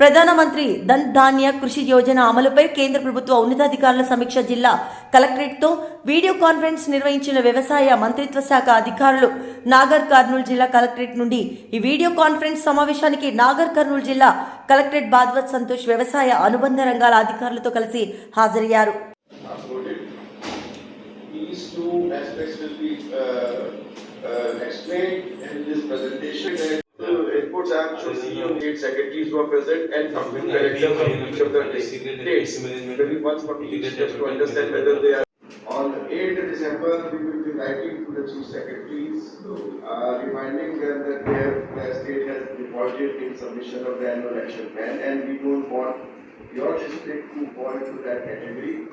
ప్రధానమంత్రి ధన్ ధాన్య కృషి యోజన అమలుపై కేంద్ర ప్రభుత్వ ఉన్నతాధికారుల సమీక్ష జిల్లా కలెక్టరేట్తో వీడియో కాన్ఫరెన్స్ నిర్వహించిన వ్యవసాయ మంత్రిత్వ శాఖ అధికారులు నాగర్ కర్నూలు జిల్లా కలెక్టరేట్ నుండి ఈ వీడియో కాన్ఫరెన్స్ సమావేశానికి నాగర్ కర్నూలు జిల్లా కలెక్టరేట్ బాద్వత్ సంతోష్ వ్యవసాయ అనుబంధ రంగాల అధికారులతో కలిసి హాజరయ్యారు. Inputs are CEO, state secretaries who are present, and company directors of each of the states. Maybe once for each, just to understand whether they are. On 8th December, we will be writing to the chief secretaries, reminding them that their state has defaulted in submission of the annual action plan, and we don't want your district to fall into that category.